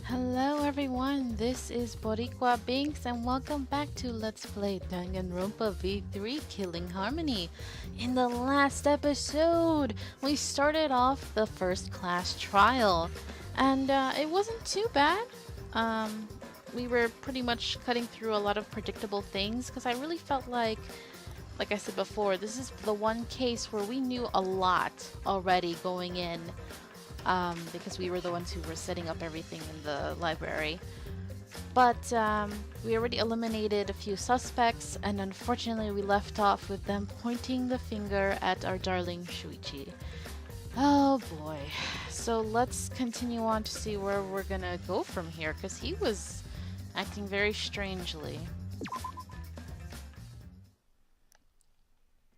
Hello everyone, this is Boricua Binks and welcome back to Let's Play Danganronpa V3 Killing Harmony. In the last episode, we started off the first class trial and it wasn't too bad. We were pretty much cutting through a lot of predictable things because I really felt like I said before, this is the one case where we knew a lot already going in. Because we were the ones who were setting up everything in the library. But we already eliminated a few suspects, and unfortunately we left off with them pointing the finger at our darling Shuichi. Oh boy. So let's continue on to see where we're gonna go from here, because he was acting very strangely.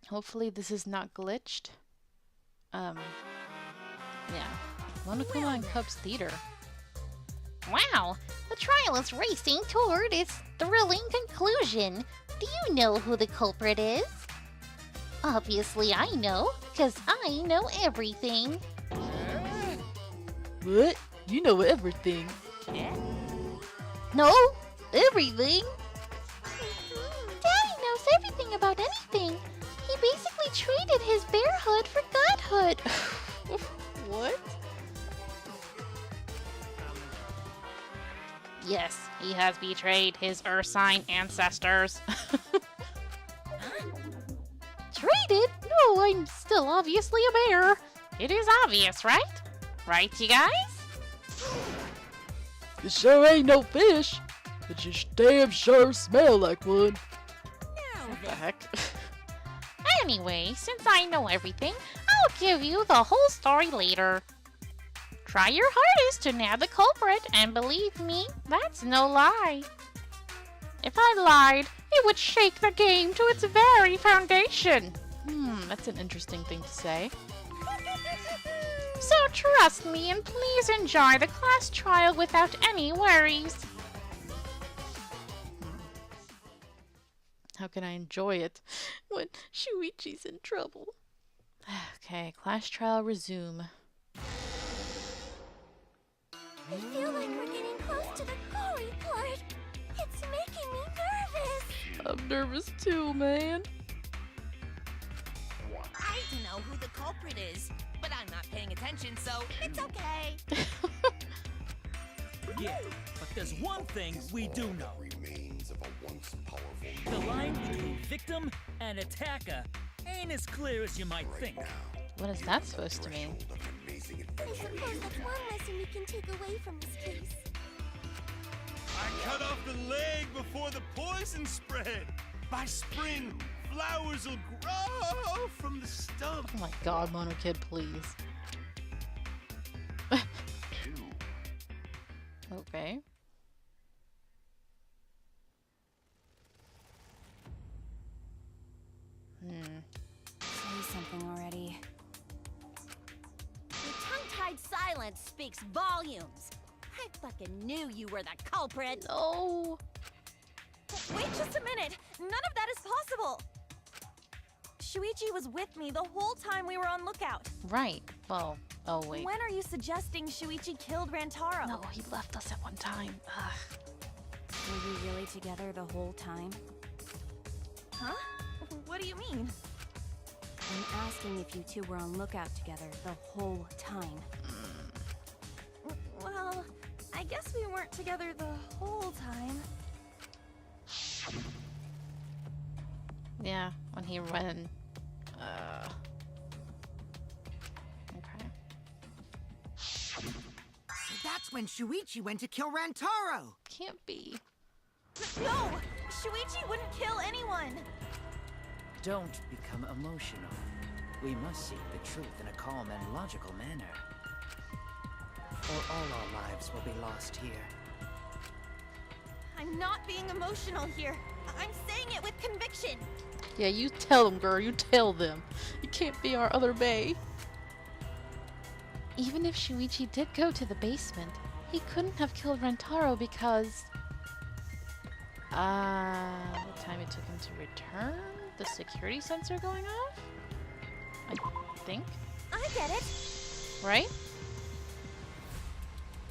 Hopefully this is not glitched. Yeah. Monokuma and Cub's Theater. Wow, the trial is racing toward its thrilling conclusion. Do you know who the culprit is? Obviously I know, because I know everything. What? You know everything. No, everything? Daddy knows everything about anything. He basically traded his bearhood for godhood. What? Yes, he has betrayed his Ursine ancestors. Traded? No, I'm still obviously a bear. It is obvious, right? Right, you guys? You sure ain't no fish, but you damn sure smell like one. What the heck? Anyway, since I know everything, I'll give you the whole story later. Try your hardest to nab the culprit, and believe me, that's no lie. If I lied, it would shake the game to its very foundation. That's an interesting thing to say. So trust me and please enjoy the class trial without any worries. How can I enjoy it when Shuichi's in trouble? Okay, class trial resume. I feel like we're getting close to the gory part. It's making me nervous. I'm nervous too, man. I don't know who the culprit is, but I'm not paying attention, so it's okay. Yeah, but there's one thing we do know. The line between victim and attacker ain't as clear as you might think. What is that supposed to mean? I suppose that's one lesson we can take away from this case. I cut off the leg before the poison spread. By spring, flowers will grow from the stump. Oh my god, Mono Kid, please. Okay. Say something already. Your tongue-tied silence speaks volumes. I fucking knew you were the culprit. No. Wait just a minute! None of that is possible! Shuichi was with me the whole time we were on lookout. Right. Well, oh wait. When are you suggesting Shuichi killed Rantaro? No, he left us at one time. Ugh. Were you really together the whole time? Huh? What do you mean? I'm asking if you two were on lookout together the whole time. Well, I guess we weren't together the whole time. Yeah, when he ran. Okay. So that's when Shuichi went to kill Rantaro! Can't be. No! Shuichi wouldn't kill anyone! Don't become emotional. We must seek the truth in a calm and logical manner. Or all our lives will be lost here. I'm not being emotional here. I'm saying it with conviction. Yeah, you tell them, girl. You tell them. You can't be our other bae. Even if Shuichi did go to the basement, he couldn't have killed Rantaro because... what time it took him to return? The security sensor going off? I think. I get it. Right?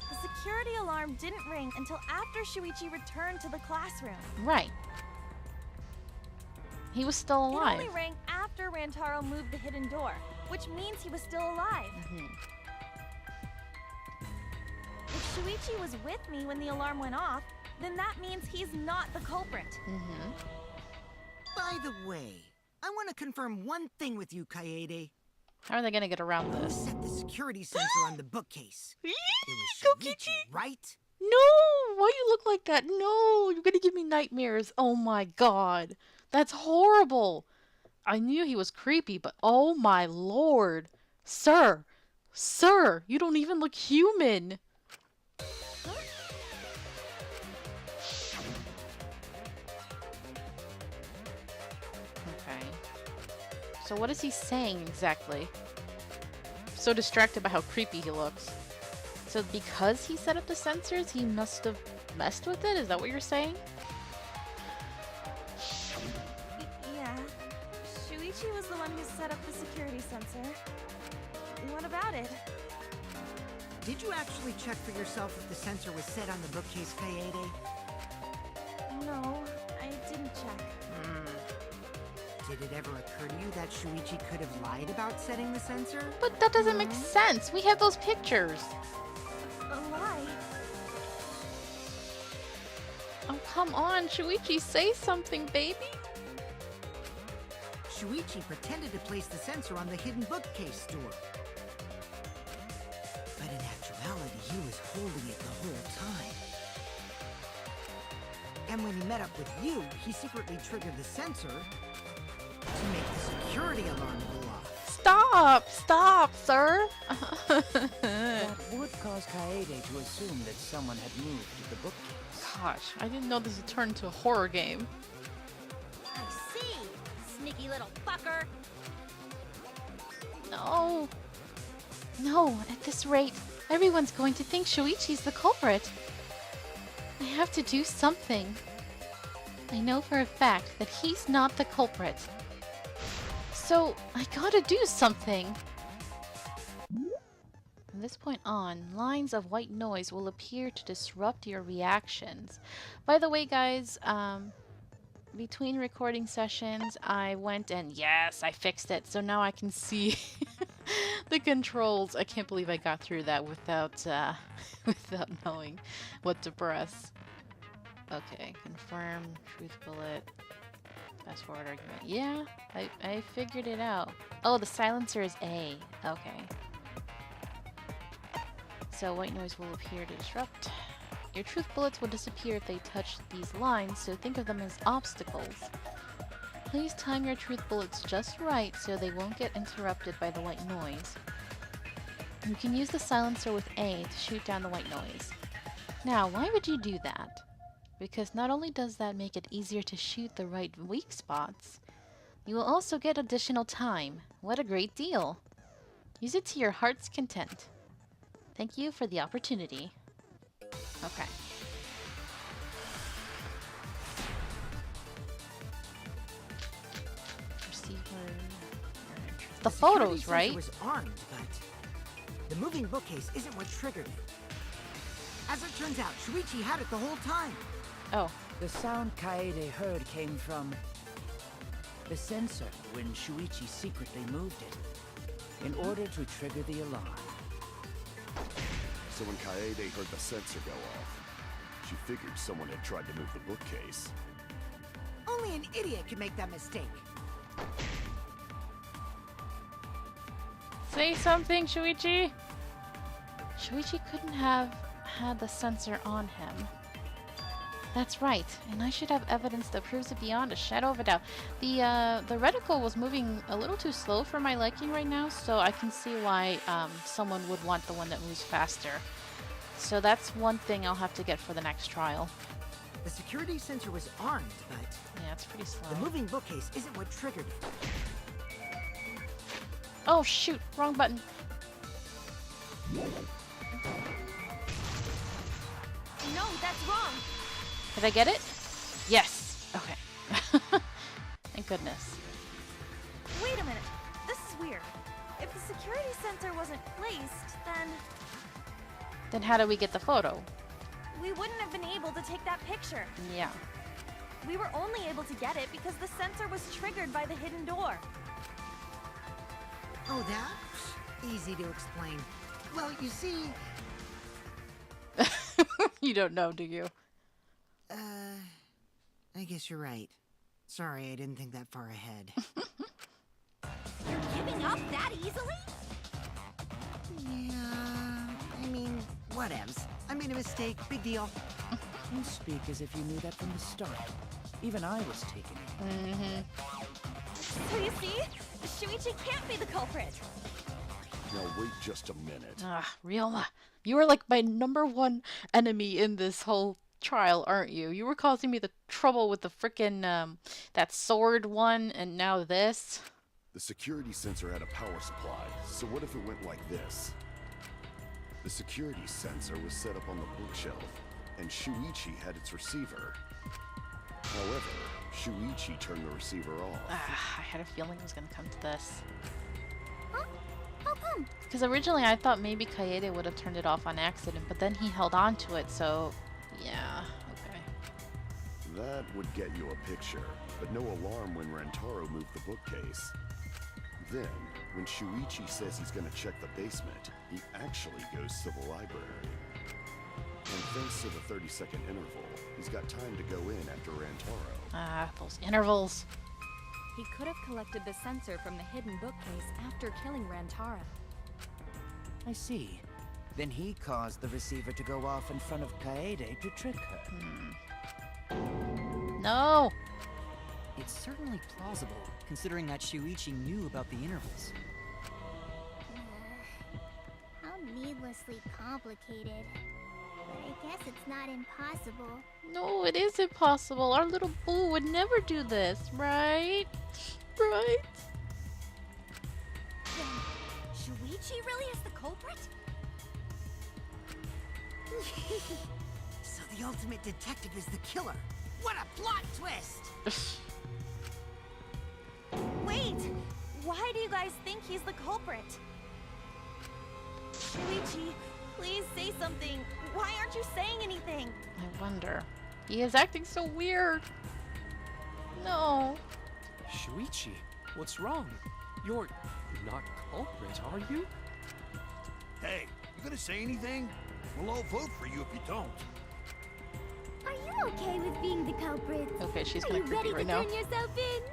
The security alarm didn't ring until after Shuichi returned to the classroom. Right. He was still It alive. only rang after Rantaro moved the hidden door, which means he was still alive. If Shuichi was with me when the alarm went off, then that means he's not the culprit. By the way, I want to confirm one thing with you, Kaede. How are they gonna get around You this? set the security sensor on the bookcase. It was Shuichi, right? No! Why you look like that? No! You're gonna give me nightmares. Oh my god. That's horrible. I knew he was creepy, but oh my lord. Sir! Sir! You don't even look human! Okay. So what is he saying exactly? So distracted by how creepy he looks. So because he set up the sensors, he must have messed with it? Is that what you're saying? Yeah. Shuichi was the one who set up the security sensor. What about it? Did you actually check for yourself if the sensor was set on the bookcase, Kaede? No, I didn't check. Did it ever occur to you that Shuichi could have lied about setting the sensor? But that doesn't make sense. We have those pictures. A lie? Oh, come on, Shuichi, say something, baby. Shuichi pretended to place the sensor on the hidden bookcase door. But in actuality, he was holding it the whole time. And when he met up with you, he secretly triggered the sensor to make the security alarm go off. Stop! Stop, sir! That would cause Kaede to assume that someone had moved to the bookcase. Gosh, I didn't know this would turn into a horror game. I see. Sneaky little fucker. No. No, at this rate, everyone's going to think Shuichi's the culprit. I have to do something. I know for a fact that he's not the culprit. So, I gotta do something. From this point on, lines of white noise will appear to disrupt your reactions. By the way, guys, between recording sessions, I went and yes, I fixed it. So now I can see the controls. I can't believe I got through that without without knowing what to press. Okay, confirm, truth bullet, fast forward argument. Yeah, I figured it out. Oh, the silencer is A. Okay. So white noise will appear to disrupt. Your truth bullets will disappear if they touch these lines, so think of them as obstacles. Please time your truth bullets just right so they won't get interrupted by the white noise. You can use the silencer with A to shoot down the white noise. Now, why would you do that? Because not only does that make it easier to shoot the right weak spots, you will also get additional time. What a great deal! Use it to your heart's content. Thank you for the opportunity. Okay. Receiver. The photos, security right? sensor was armed, but the moving bookcase isn't what triggered it. As it turns out, Shuichi had it the whole time. Oh. The sound Kaede heard came from the sensor when Shuichi secretly moved it in order to trigger the alarm. So when Kaede heard the sensor go off, she figured someone had tried to move the bookcase. Only an idiot could make that mistake. Say something, Shuichi! Shuichi couldn't have had the sensor on him. That's right, and I should have evidence that proves it beyond a shadow of a doubt. The reticle was moving a little too slow for my liking right now, so I can see why someone would want the one that moves faster. So that's one thing I'll have to get for the next trial. The security sensor was armed, but Yeah, it's pretty slow. the moving bookcase isn't what triggered it. Oh shoot, wrong button. No, that's wrong. Did I get it? Yes! Okay. Thank goodness. Wait a minute. This is weird. If the security sensor wasn't placed, then Then how do we get the photo? We wouldn't have been able to take that picture. Yeah. We were only able to get it because the sensor was triggered by the hidden door. Oh, that? Easy to explain. Well, you see... You don't know, do you? I guess you're right. Sorry, I didn't think that far ahead. You're giving up that easily? Yeah, I mean, whatevs. I made a mistake, big deal. You speak as if you knew that from the start. Even I was taken in. So you see, Shuichi can't be the culprit. Now wait just a minute. Ryoma, you are like my #1 enemy in this whole trial, aren't you? You were causing me the trouble with the frickin' that sword one, and now this. The security sensor had a power supply, so what if it went like this? The security sensor was set up on the bookshelf, and Shuichi had its receiver. However, Shuichi turned the receiver off. I had a feeling it was gonna come to this. Huh? How come? Because originally I thought maybe Kaede would have turned it off on accident, but then he held on to it, so yeah, okay. That would get you a picture, but no alarm when Rantaro moved the bookcase. Then, when Shuichi says he's gonna check the basement, he actually goes to the library. And thanks to the 30-second interval, he's got time to go in after Rantaro. Those intervals. He could have collected the sensor from the hidden bookcase after killing Rantaro. I see. Then he caused the receiver to go off in front of Kaede to trick her. No! It's certainly plausible, considering that Shuichi knew about the intervals. How needlessly complicated. But I guess it's not impossible. No, it is impossible. Our little boo would never do this, right? Right? Then, Shuichi really is the culprit? So the ultimate detective is the killer. What a plot twist! Wait! Why do you guys think he's the culprit? Shuichi, please say something. Why aren't you saying anything? I wonder. He is acting so weird. No. Shuichi, what's wrong? You're not culprit, are you? Hey, you gonna say anything? We'll all vote for you if you don't. Are you okay with being the culprit? Okay, she's Are gonna you creep ready me right to now. turn yourself in?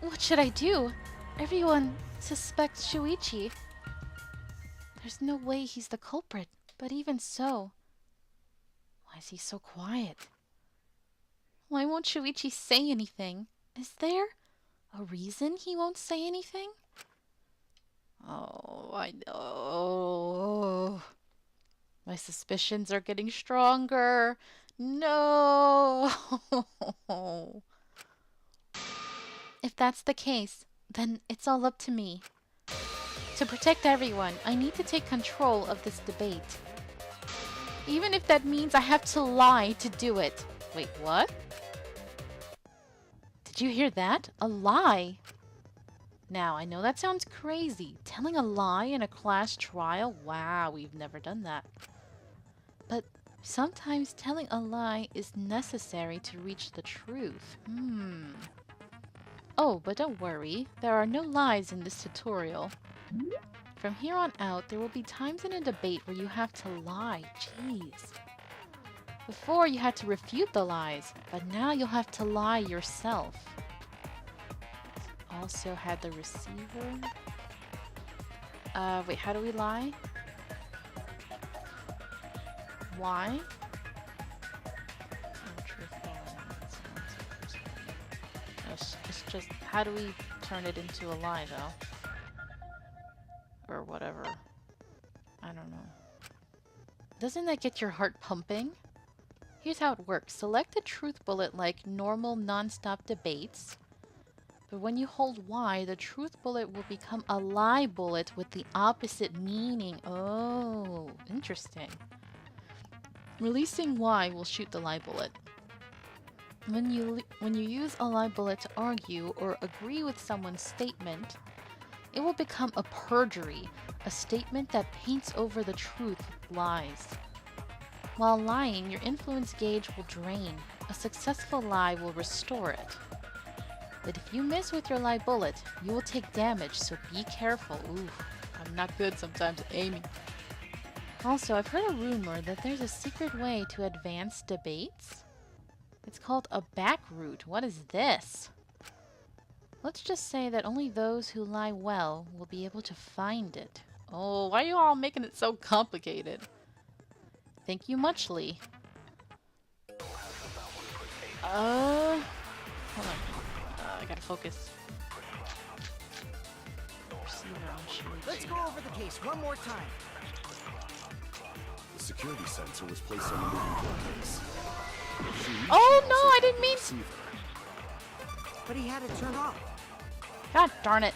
What should I do? Everyone suspects Shuichi. There's no way he's the culprit, but even so, why is he so quiet? Why won't Shuichi say anything? Is there a reason he won't say anything? Oh, I know. My suspicions are getting stronger. No! If that's the case, then it's all up to me. To protect everyone, I need to take control of this debate. Even if that means I have to lie to do it. Wait, what? Did you hear that? A lie? Now, I know that sounds crazy. Telling a lie in a class trial? Wow, we've never done that. But sometimes telling a lie is necessary to reach the truth. Oh, but don't worry. There are no lies in this tutorial. From here on out, there will be times in a debate where you have to lie. Jeez. Before, you had to refute the lies, but now you'll have to lie yourself. Also had the receiver. Wait, how do we lie? Why? It's just, how do we turn it into a lie, though? Or whatever. I don't know. Doesn't that get your heart pumping? Here's how it works. Select a truth bullet like normal non-stop debates. But when you hold Y, the truth bullet will become a lie bullet with the opposite meaning. Oh, interesting. Releasing Y will shoot the lie bullet. When you use a lie bullet to argue or agree with someone's statement, it will become a perjury, a statement that paints over the truth with lies. While lying, your influence gauge will drain. A successful lie will restore it. But if you miss with your lie bullet, you will take damage, so be careful. Ooh, I'm not good sometimes aiming. Also, I've heard a rumor that there's a secret way to advance debates. It's called a back route. What is this? Let's just say that only those who lie well will be able to find it. Oh, why are you all making it so complicated? Thank you muchly. Hold on. I gotta focus. Let's go over the case one more time. The security sensor was placed on the moving bookcase. Oh no, I didn't mean to. But he had it turned off. God darn it.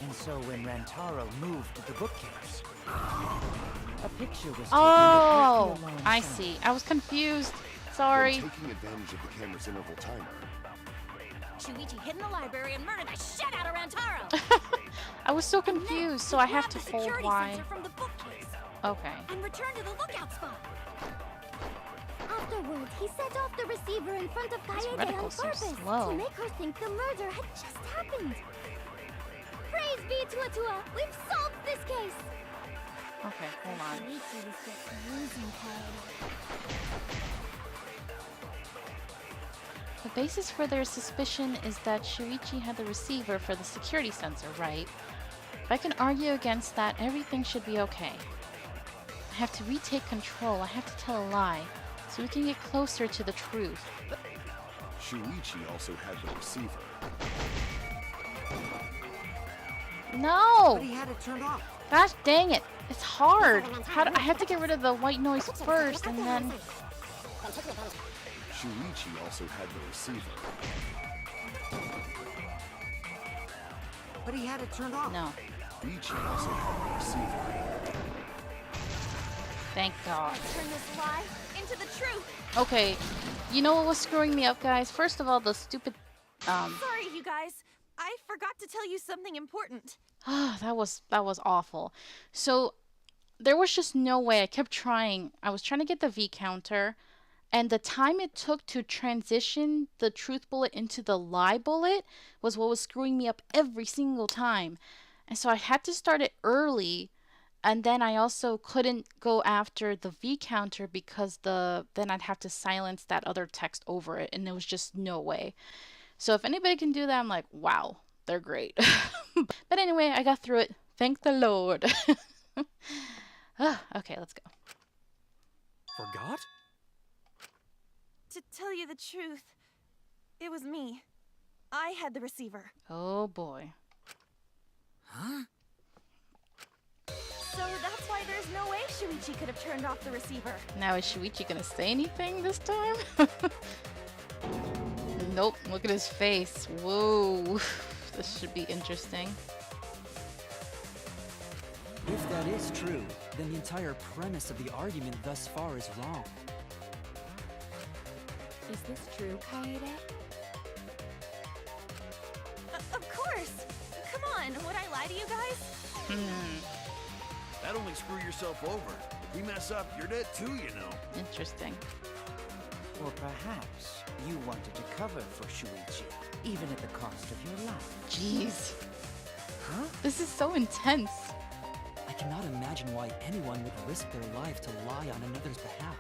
And so when Rantaro moved the bookcase, a picture was taken. Oh, I see. I was confused. Sorry. Taking advantage of the camera's interval timer. Shuichi hid in the library and murdered the shit out of Rantaro. I was so confused, so I have to hold Y. From the bookcase Okay. and return to the lookout spot. Afterwards, he set off the receiver in front of This Kaede on reticle's so purpose slow. to make her think the murder had just happened. Praise be to Atua! We've solved this case! Okay, hold on. Shuichi was just losing Kaede. The basis for their suspicion is that Shuichi had the receiver for the security sensor, right? If I can argue against that, everything should be okay. I have to retake control. I have to tell a lie, so we can get closer to the truth. Shuichi also had the receiver. No! But he had it turned off. Gosh dang it! It's hard. How do I have to get rid of the white noise first, and then. Shuichi also had the receiver. But he had it turned off. No. Shuichi also had the receiver. Thank God. Turn this lie into the truth. Okay, you know what was screwing me up, guys? First of all, the stupid. Sorry, you guys. I forgot to tell you something important. that was awful. So there was just no way. I kept trying. I was trying to get the V counter, and the time it took to transition the truth bullet into the lie bullet was what was screwing me up every single time. And so I had to start it early, and then I also couldn't go after the V counter because then I'd have to silence that other text over it, and there was just no way. So if anybody can do that, I'm like, wow, they're great. But anyway, I got through it. Thank the Lord. Okay, let's go. Forgot? To tell you the truth, it was me. I had the receiver. Oh boy. Huh? So that's why there's no way Shuichi could have turned off the receiver. Now is Shuichi gonna say anything this time? Nope, look at his face. Whoa. This should be interesting. If that is true, then the entire premise of the argument thus far is wrong. Is this true, Kaede? Of course! Come on, would I lie to you guys? That'd only screw yourself over. If we mess up, you're dead too, you know. Interesting. or perhaps you wanted to cover for Shuichi, even at the cost of your life. Jeez. Huh? This is so intense. I cannot imagine why anyone would risk their life to lie on another's behalf.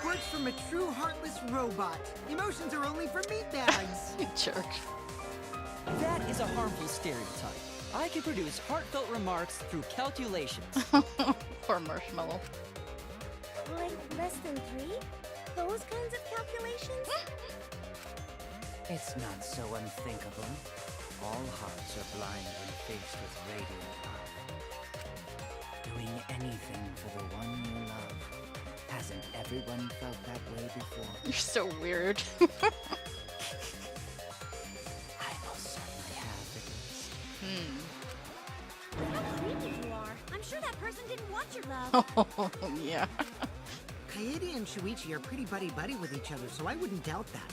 Words from a true heartless robot. Emotions are only for meatbags. You jerk. That is a harmful stereotype. I can produce heartfelt remarks through calculations. Poor Marshmallow. Like less than 3? Those kinds of calculations? It's not so unthinkable. All hearts are blind when faced with radiant love. Doing anything for the one you love. Hasn't everyone felt that way before? You're so weird. I most certainly have, at least. How creepy you are. I'm sure that person didn't want your love. Oh, yeah. Kaede and Shuichi are pretty buddy-buddy with each other, so I wouldn't doubt that.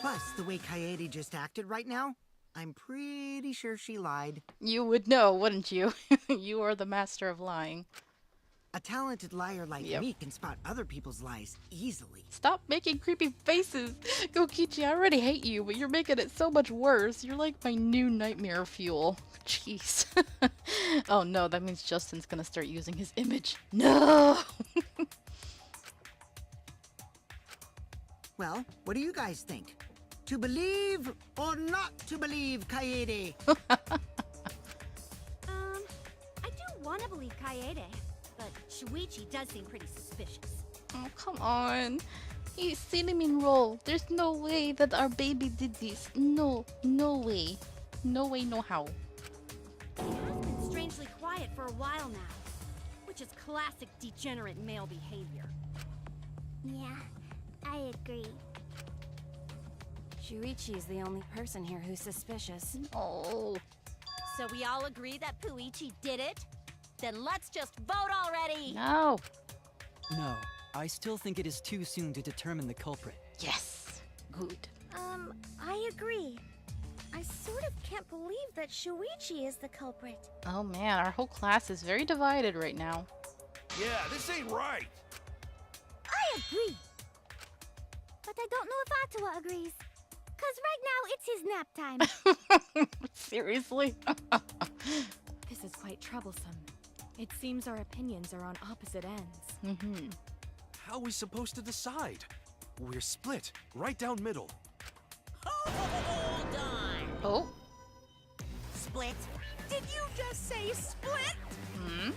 Plus, the way Kaede just acted right now, I'm pretty sure she lied. You would know, wouldn't you? You are the master of lying. A talented liar like Yep. me can spot other people's lies easily. Stop making creepy faces! Gokichi, I already hate you, but you're making it so much worse. You're like my new nightmare fuel. Jeez. Oh no, that means Justin's gonna start using his image. No! Well, what do you guys think? To believe or not to believe, Kaede? I do want to believe Kaede. But Shuichi does seem pretty suspicious. Oh, come on. He's cinnamon roll. There's no way that our baby did this. No, no way. No way, no how. He has been strangely quiet for a while now, which is classic degenerate male behavior. Yeah, I agree. Shuichi is the only person here who's suspicious. Oh. So we all agree that Puichi did it? Then let's just vote already! No. No, I still think it is too soon to determine the culprit. Yes. Good. I agree. I sort of can't believe that Shuichi is the culprit. Oh man, our whole class is very divided right now. Yeah, this ain't right. I agree. But I don't know if Atawa agrees. 'Cause right now it's his nap time. Seriously? This is quite troublesome. It seems our opinions are on opposite ends. Mm-hmm. How are we supposed to decide? We're split, right down middle. Hold on! Oh. Split? Did you just say split? Hmm?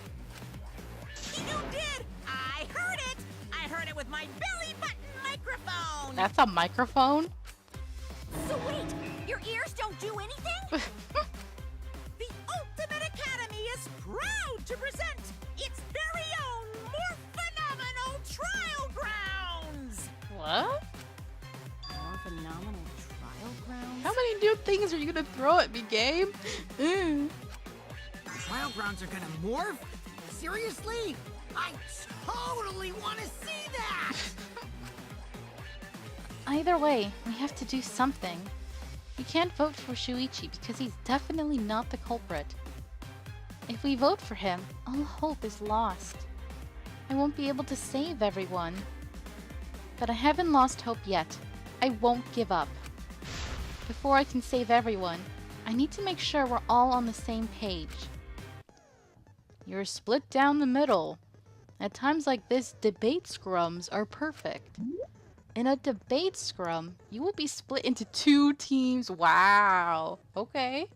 You did! I heard it! I heard it with my belly button microphone! That's a microphone? So wait, your ears don't do anything? The Ultimate Academy is proud to present its very own, more phenomenal trial grounds! What? More phenomenal trial grounds? How many new things are you gonna throw at me, game? Trial grounds are gonna morph? Seriously? I totally want to see that! Either way, we have to do something. We can't vote for Shuichi because he's definitely not the culprit. If we vote for him, all hope is lost. I won't be able to save everyone. But I haven't lost hope yet. I won't give up. Before I can save everyone, I need to make sure we're all on the same page. You're split down the middle. At times like this, debate scrums are perfect. In a debate scrum, you will be split into 2 teams. Wow. Okay.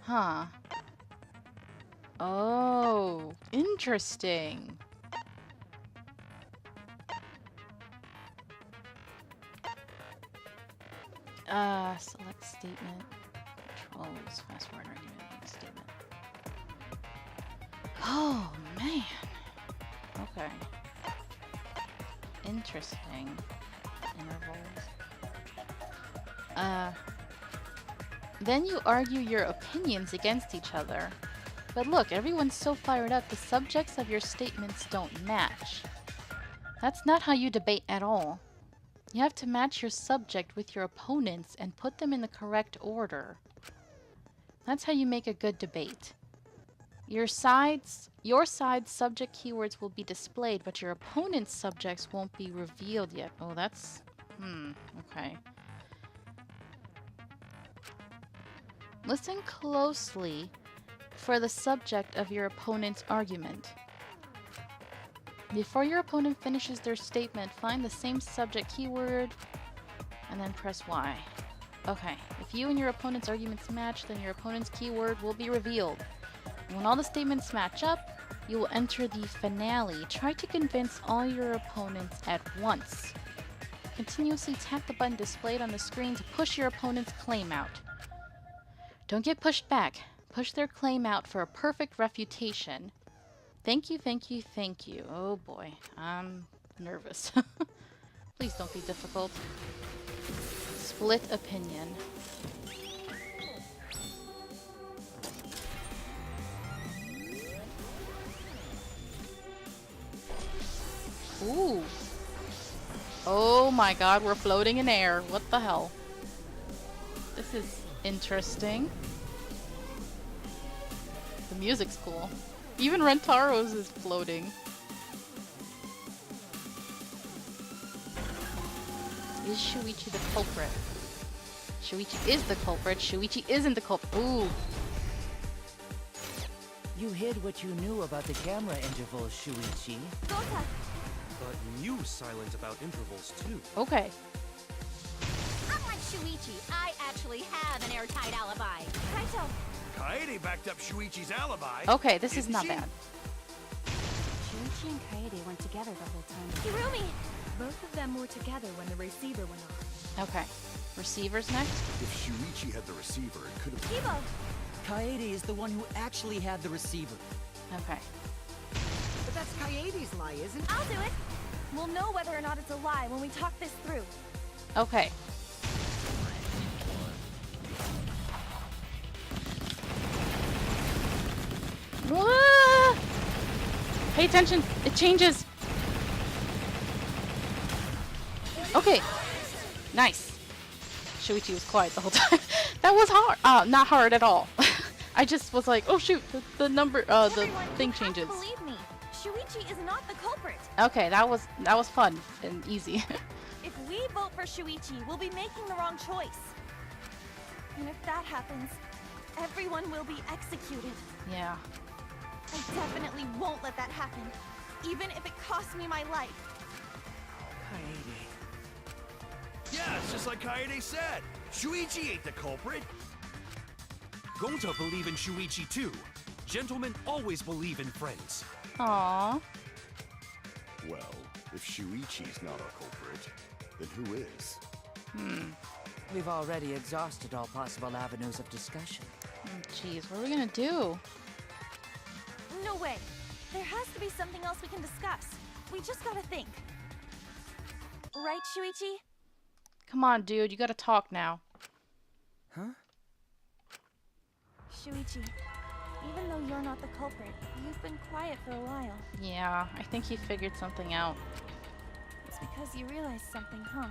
Huh. Oh, interesting. Select statement. Controls. Fast forward argument. Statement. Oh, man. Okay. Interesting. Intervals. Then you argue your opinions against each other. But look, everyone's so fired up, the subjects of your statements don't match. That's not how you debate at all. You have to match your subject with your opponents and put them in the correct order. That's how you make a good debate. Your side's subject keywords will be displayed, but your opponent's subjects won't be revealed yet. Oh, that's... okay. Listen closely for the subject of your opponent's argument. Before your opponent finishes their statement, find the same subject keyword and then press Y. Okay, if you and your opponent's arguments match, then your opponent's keyword will be revealed. And when all the statements match up, you will enter the finale. Try to convince all your opponents at once. Continuously tap the button displayed on the screen to push your opponent's claim out. Don't get pushed back. Push their claim out for a perfect refutation. Thank you, thank you, thank you. Oh boy, I'm nervous. Please don't be difficult. Split opinion. Ooh. Oh my god, we're floating in air. What the hell? This is Interesting. The music's cool. Even Rantaro's is floating. Is Shuichi the culprit? Shuichi is the culprit. Shuichi isn't the culprit. Ooh. You hid what you knew about the camera intervals, Shuichi. Gota! But you silent about intervals too. Okay. Unlike Shuichi, I actually have an airtight alibi. Kaito! Kaede backed up Shuichi's alibi. Okay, this is Didn't not she? bad. Shuichi and Kaede weren't together the whole time. Hirumi! Both of them were together when the receiver went off. Okay. Receivers next? If Shuichi had the receiver, it could have... Kibo! Kaede is the one who actually had the receiver. Okay. But that's Kaede's lie, isn't it? I'll do it! We'll know whether or not it's a lie when we talk this through. Okay. Ah! Pay attention. It changes. Okay. Nice. Shuichi was quiet the whole time. That was hard. Not hard at all. I just was like, oh shoot, the number, the Everyone, thing you have changes. to believe me. Shuichi is not the culprit. Okay, that was fun and easy. If we vote for Shuichi, we'll be making the wrong choice. And if that happens, everyone will be executed. Yeah. I definitely won't let that happen, even if it costs me my life. Kaede. Yeah, it's just like Kaede said. Shuichi ain't the culprit. Gonta believe in Shuichi too. Gentlemen always believe in friends. Aww. Well, if Shuichi's not our culprit, then who is? We've already exhausted all possible avenues of discussion. Jeez, what are we gonna do? No way. There has to be something else we can discuss. We just gotta think. Right, Shuichi? Come on, dude, you gotta talk now. Huh? Shuichi, even though you're not the culprit, you've been quiet for a while. Yeah, I think he figured something out. It's because you realized something, huh?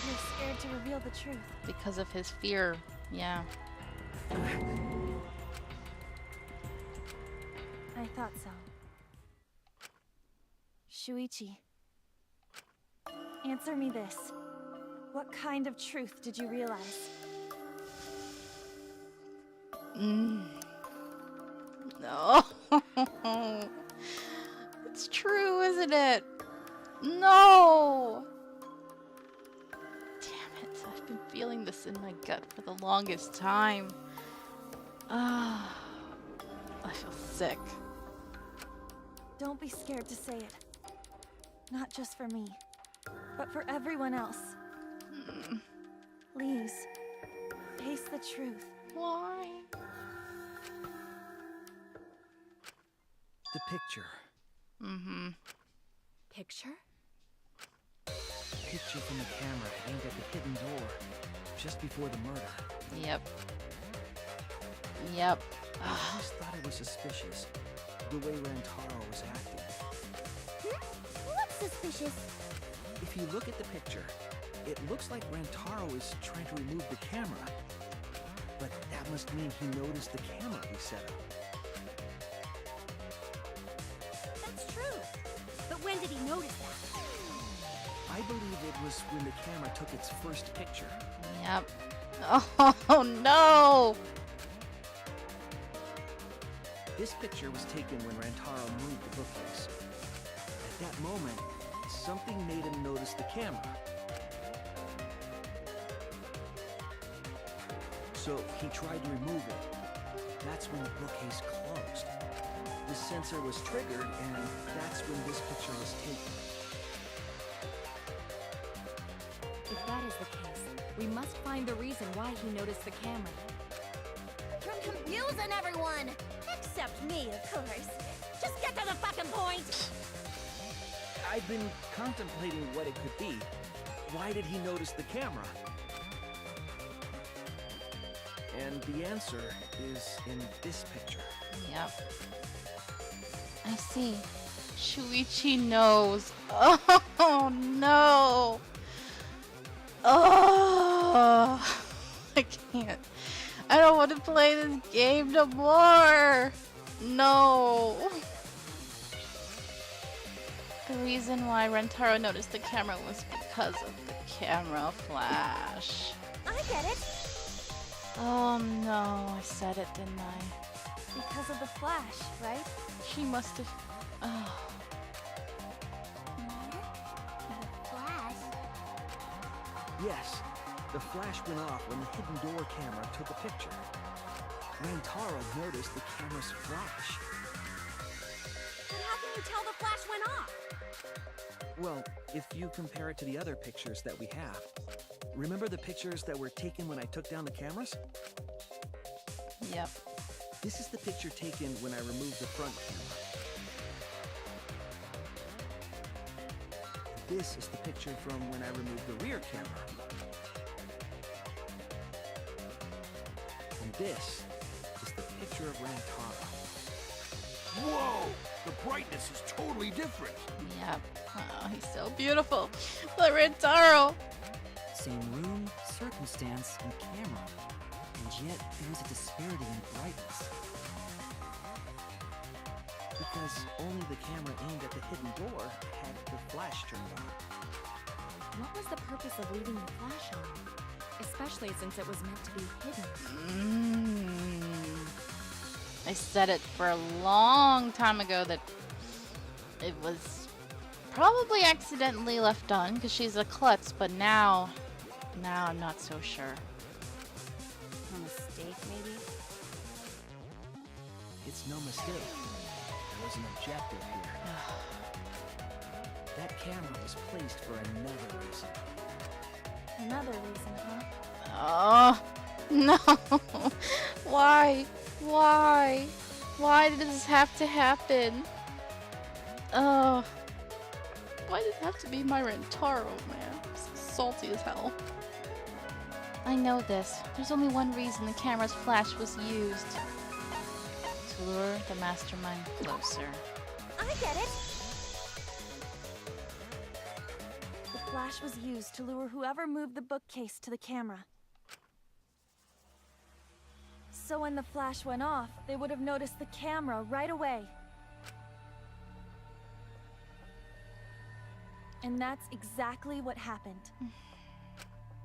You're scared to reveal the truth. Because of his fear. Yeah. I thought so. Shuichi, answer me this. What kind of truth did you realize? No. It's true, isn't it? No. Damn it. I've been feeling this in my gut for the longest time. I feel sick. Don't be scared to say it. Not just for me, but for everyone else. Please, face the truth. Why? The picture. Picture? Picture from the camera aimed at the hidden door just before the murder. Yep. Yep. I always thought it was suspicious, the way Rantaro was acting. What's suspicious? If you look at the picture, it looks like Rantaro is trying to remove the camera. But that must mean he noticed the camera we set up. That's true. But when did he notice that? I believe it was when the camera took its first picture. Yep. Oh no! This picture was taken when Rantaro moved the bookcase. At that moment, something made him notice the camera. So he tried to remove it. That's when the bookcase closed. The sensor was triggered, and that's when this picture was taken. If that is the case, we must find the reason why he noticed the camera. You're confusing everyone! Except me, of course. Just get to the fucking point! I've been contemplating what it could be. Why did he notice the camera? And the answer is in this picture. Yep. I see. Shuichi knows. Oh no. Oh. I can't. I don't want to play this game no more. No. The reason why Rantaro noticed the camera was because of the camera flash. I get it. Oh no, I said it, didn't I? Because of the flash, right? She must have... Oh. The flash? Yes, the flash went off when the hidden door camera took a picture. Rantaro noticed the camera's flash. But how can you tell the flash went off? Well, if you compare it to the other pictures that we have. Remember the pictures that were taken when I took down the cameras? Yep. This is the picture taken when I removed the front camera. This is the picture from when I removed the rear camera. And this is the picture of Rantaro. Whoa! The brightness is totally different. Yep. Oh, he's so beautiful. But Rantaro. Same room, circumstance, and camera. And yet, there is a disparity in brightness. Because only the camera aimed at the hidden door had the flash turned on. What was the purpose of leaving the flash on? Especially since it was meant to be hidden. I said it for a long time ago that it was probably accidentally left on because she's a klutz, but now I'm not so sure. A mistake, maybe? It's no mistake. There was an objective here. That camera was placed for another reason. Another reason, huh? Oh, no. Why? Why? Why did this have to happen? Oh. Why did it have to be my Rantaro, man? I'm so salty as hell. I know this. There's only one reason the camera's flash was used. To lure the mastermind closer. I get it! The flash was used to lure whoever moved the bookcase to the camera. So when the flash went off, they would have noticed the camera right away. And that's exactly what happened.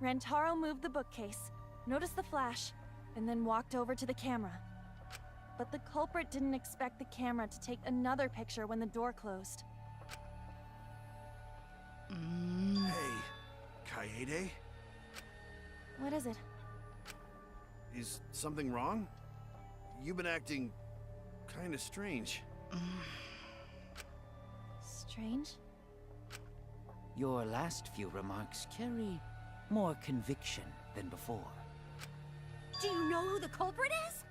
Rantaro moved the bookcase, noticed the flash, and then walked over to the camera. But the culprit didn't expect the camera to take another picture when the door closed. Hey, Kaede? What is it? Is something wrong? You've been acting kind of strange. Strange? Your last few remarks carry more conviction than before. Do you know who the culprit is?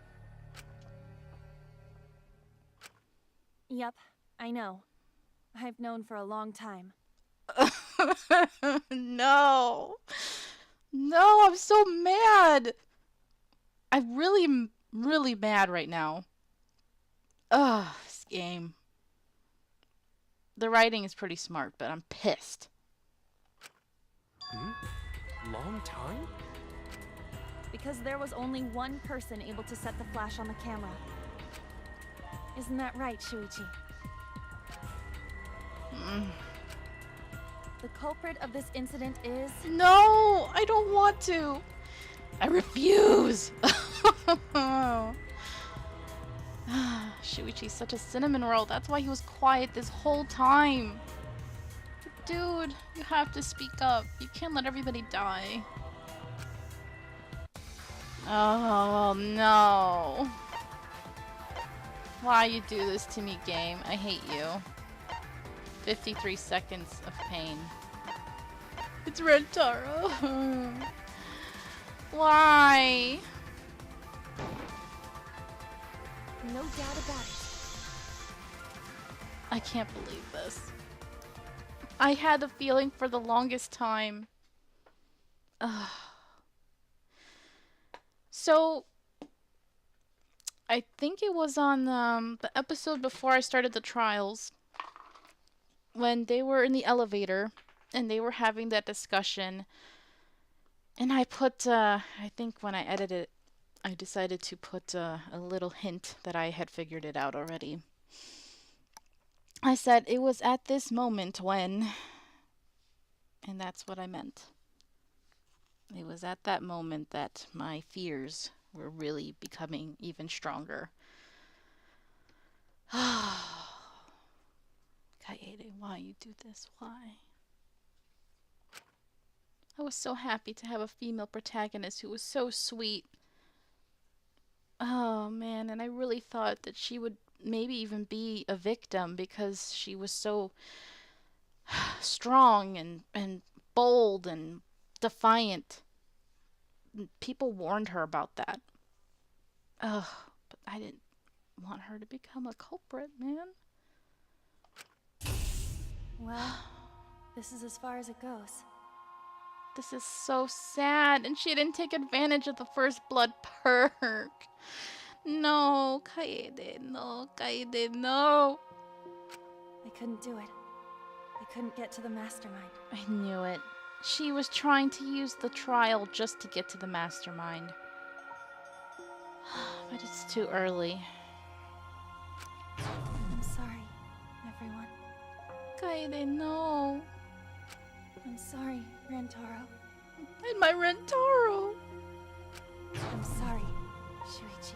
Yep, I know. I've known for a long time. No. No, I'm so mad. I'm really mad right now. Ugh, this game. The writing is pretty smart, but I'm pissed. Long time? Because there was only one person able to set the flash on the camera. Isn't that right, Shuichi? The culprit of this incident is... No, I don't want to. I refuse. Shuichi's such a cinnamon roll. That's why he was quiet this whole time. Dude, you have to speak up. You can't let everybody die. Oh, no. Why you do this to me, game? I hate you. 53 seconds of pain. It's Rantaro. Why? No doubt about it. I can't believe this. I had a feeling for the longest time. Ugh. So, I think it was on the episode before I started the trials, when they were in the elevator and they were having that discussion. And I put, I think when I edited, I decided to put a little hint that I had figured it out already. I said it was at this moment when, and that's what I meant. It was at that moment that my fears were really becoming even stronger. Kaede, why you do this? Why? I was so happy to have a female protagonist who was so sweet. Oh man, and I really thought that she would maybe even be a victim because she was so strong and bold and defiant. People warned her about that. Ugh, but I didn't want her to become a culprit, man. Well, this is as far as it goes. This is so sad, and she didn't take advantage of the first blood perk. No, Kaede, no, Kaede, no. I couldn't do it. I couldn't get to the mastermind. I knew it. She was trying to use the trial just to get to the mastermind. But it's too early. I'm sorry, everyone. Kaede, no. I'm sorry, Rantaro. And my Rantaro. I'm sorry, Shuichi.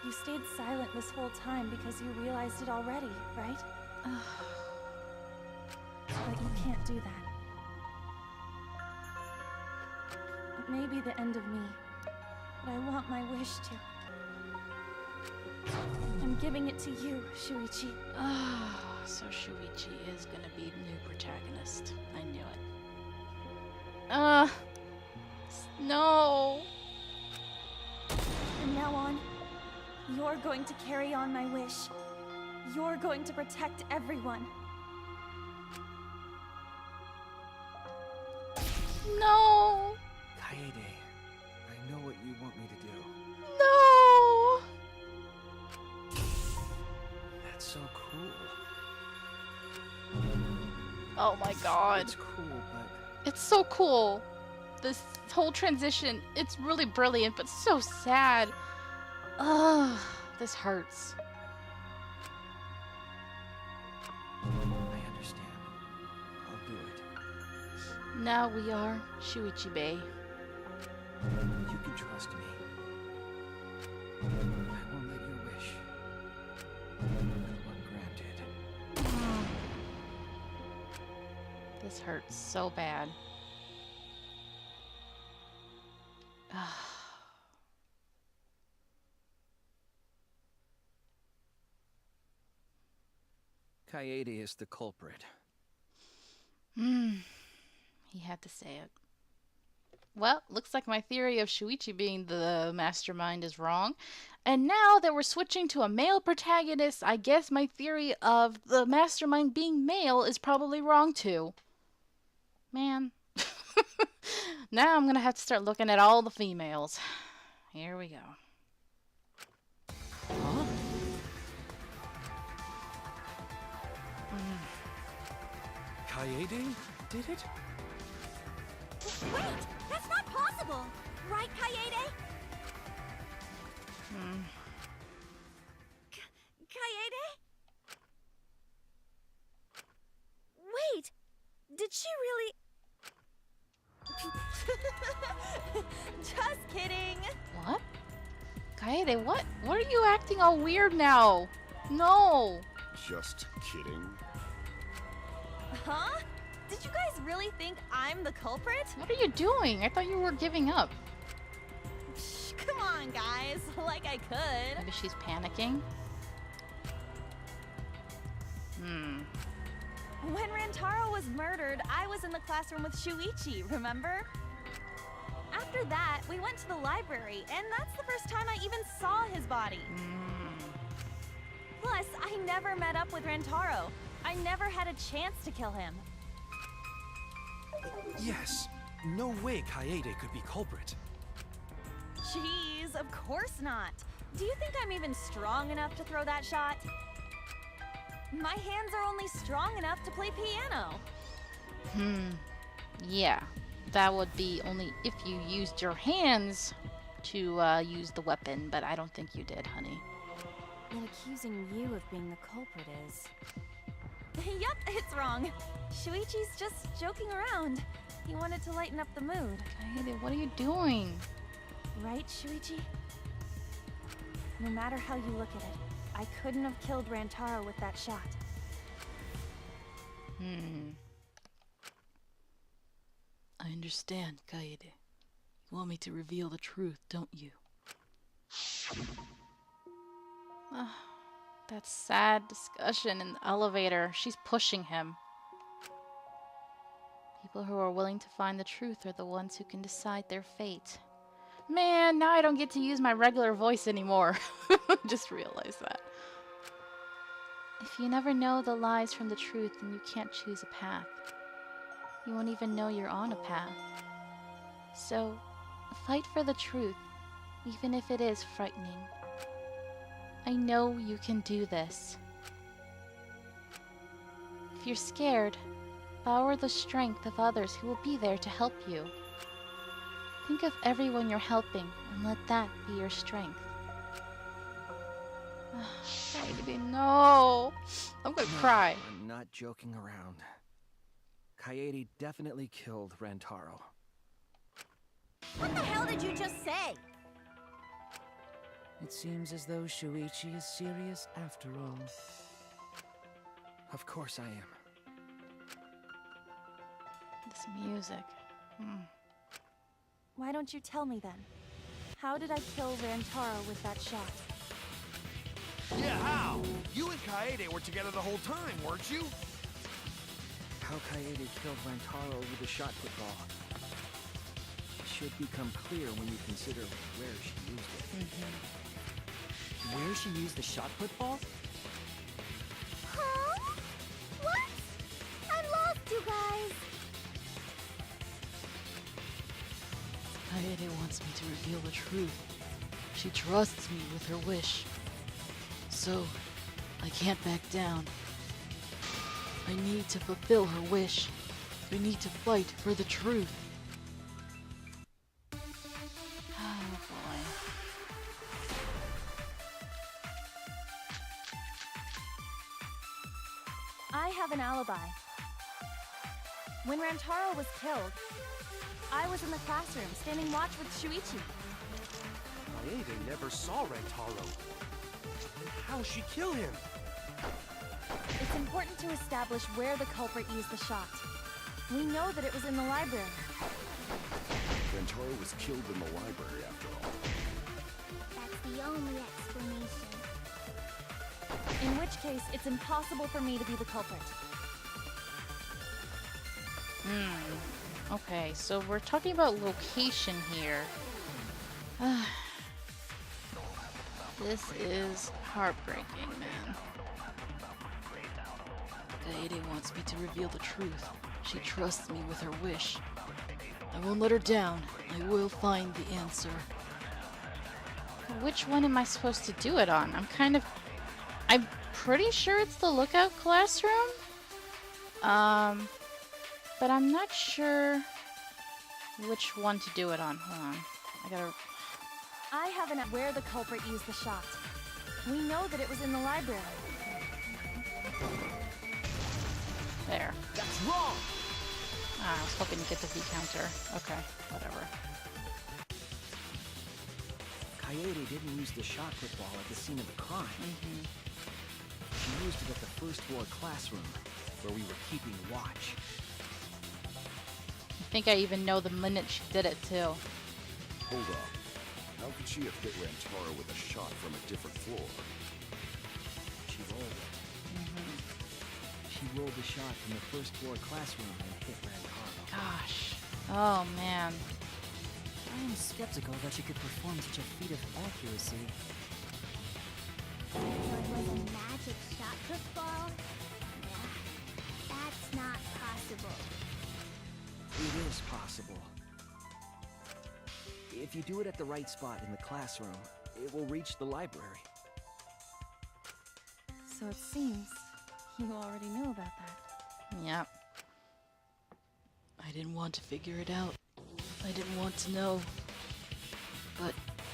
You stayed silent this whole time because you realized it already, right? But you can't do that. It may be the end of me, but I want my wish to. I'm giving it to you, Shuichi. So Shuichi is gonna be the new protagonist. I knew it. No. From now on, you're going to carry on my wish. You're going to protect everyone. No. Kaede, I know what you want me to do. No. That's so cool. Oh my god. It's cool, but It's so cool. This whole transition, it's really brilliant, but so sad. Ugh, this hurts. I understand. I'll do it. Now we are Shuichi Bay. You can trust me. I won't let your wish go ungranted. This hurts so bad. Kaede is the culprit. He had to say it. Well, looks like my theory of Shuichi being the mastermind is wrong. And now that we're switching to a male protagonist, I guess my theory of the mastermind being male is probably wrong too. Man. Now I'm gonna have to start looking at all the females. Here we go. Huh? Kaede did it? Wait! That's not possible! Right, Kaede? Kaede? Wait! Did she really... Just kidding. What? Kaede, what? What are you acting all weird now? No. Just kidding. Huh? Did you guys really think I'm the culprit? What are you doing? I thought you were giving up. Shh, come on, guys. Like I could. Maybe she's panicking. When Rantaro was murdered, I was in the classroom with Shuichi, remember? After that, we went to the library, and that's the first time I even saw his body. Plus, I never met up with Rantaro. I never had a chance to kill him. Yes. No way Kaede could be culprit. Jeez, of course not. Do you think I'm even strong enough to throw that shot? My hands are only strong enough to play piano. Yeah. that would be only if you used your hands to use the weapon, but I don't think you did, honey. And accusing you of being the culprit is... Yup, it's wrong. Shuichi's just joking around. He wanted to lighten up the mood. Kaede, what are you doing? Right, Shuichi? No matter how you look at it, I couldn't have killed Rantaro with that shot. I understand, Kaede. You want me to reveal the truth, don't you? That sad discussion in the elevator. She's pushing him. People who are willing to find the truth are the ones who can decide their fate. Man, now I don't get to use my regular voice anymore. Just realized that. If you never know the lies from the truth, then you can't choose a path. You won't even know you're on a path. So, fight for the truth, even if it is frightening. I know you can do this. If you're scared, borrow the strength of others who will be there to help you. Think of everyone you're helping and let that be your strength. Baby, no! I'm gonna cry. I'm not joking around. Kaede definitely killed Rantaro. What the hell did you just say? It seems as though Shuichi is serious after all. Of course I am. This music. Why don't you tell me then? How did I kill Rantaro with that shot? Yeah, how? You and Kaede were together the whole time, weren't you? How Kaede killed Rantaro with a shot put ball should become clear when you consider where she used it. Where she used the shot put ball? Huh? What? I'm lost, you guys. Kaede wants me to reveal the truth. She trusts me with her wish. So, I can't back down. I need to fulfill her wish. We need to fight for the truth. Oh boy. I have an alibi. When Rantaro was killed, I was in the classroom standing watch with Shuichi. Kaede never saw Rantaro. How'd she kill him? It's important to establish where the culprit used the shot. We know that it was in the library. Rantaro was killed in the library after all. That's the only explanation. In which case, it's impossible for me to be the culprit. Okay, so we're talking about location here. This is heartbreaking, man. Kaede wants me to reveal the truth. She trusts me with her wish. I won't let her down. I will find the answer. Which one am I supposed to do it on? I'm pretty sure it's the lookout classroom. But I'm not sure which one to do it on. Hold on. I have an where the culprit used the shot. We know that it was in the library. There. That's wrong! I was hoping to get the V counter. Okay, whatever. Kaede didn't use the shot put ball at the scene of the crime. She used it at the first floor classroom, where we were keeping watch. I think I even know the minute she did it, too. Hold up. How could she have hit Rantaro with a shot from a different floor? She rolled it. She rolled the shot from the first floor classroom and hit Rantaro. Gosh. Oh, man. I am skeptical that she could perform such a feat of accuracy. So it was a magic shot put ball? Yeah, that's not possible. It is possible. If you do it at the right spot in the classroom, it will reach the library. So it seems you already knew about that. Yep. I I didn't want to figure it out. I didn't want to know. But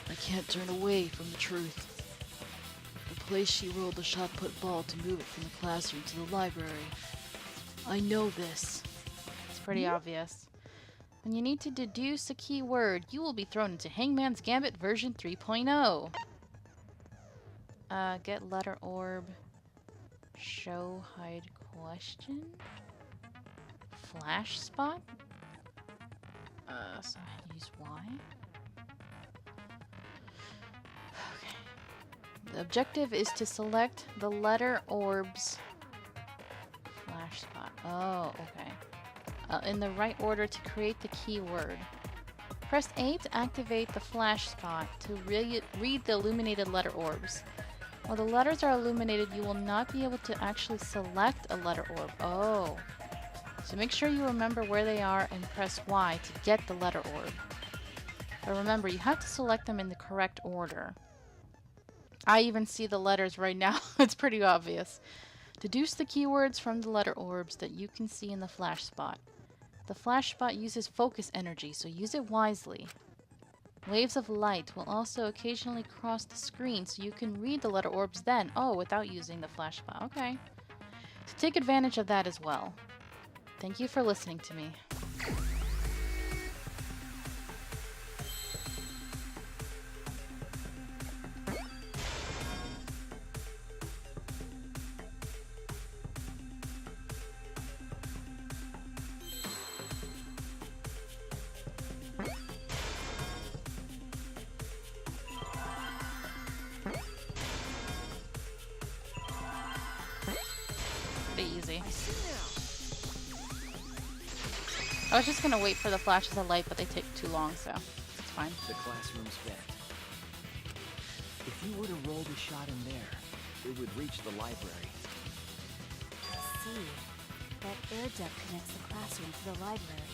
I can't turn away from the truth. The place she rolled the shot-put ball to move it from the classroom to the library. I know this. It's pretty obvious. When you need to deduce a key word, you will be thrown into Hangman's Gambit version 3.0. Get letter orb. Show hide question. Flash spot. So use Y. Okay. The objective is to select the letter orbs. Flash spot. Oh, okay. In the right order to create the keyword. Press A to activate the flash spot to read the illuminated letter orbs. While the letters are illuminated, you will not be able to actually select a letter orb. Oh. So make sure you remember where they are and press Y to get the letter orb. But remember, you have to select them in the correct order. I even see the letters right now. It's pretty obvious. Deduce the keywords from the letter orbs that you can see in the flash spot. The flash spot uses focus energy, so use it wisely. Waves of light will also occasionally cross the screen, so you can read the letter orbs then. Oh, without using the flash spot. Okay. So take advantage of that as well. Thank you for listening to me. Pretty easy. I was just gonna wait for the flashes of light, but they take too long, so it's fine. The classroom's vent. If you were to roll the shot in there, it would reach the library. I see. That air duct connects the classroom to the library.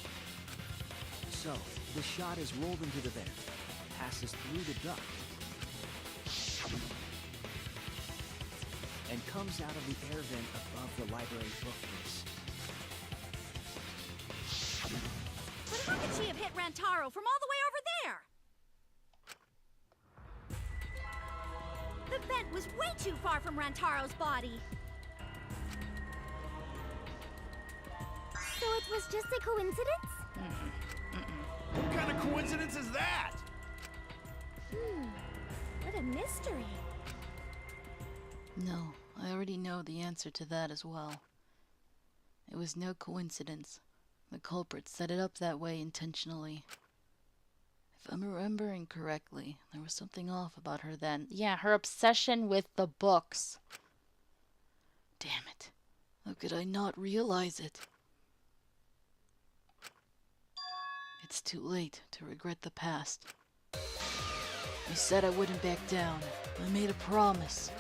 So, the shot is rolled into the vent, passes through the duct, and comes out of the air vent above the library bookcase. But how could she have hit Rantaro from all the way over there? The vent was way too far from Rantaro's body. So it was just a coincidence? What kind of coincidence is that? What a mystery. No, I already know the answer to that as well. It was no coincidence. The culprit set it up that way intentionally. If I'm remembering correctly, there was something off about her then. Yeah, her obsession with the books. Damn it. How could I not realize it? It's too late to regret the past. I said I wouldn't back down. I made a promise.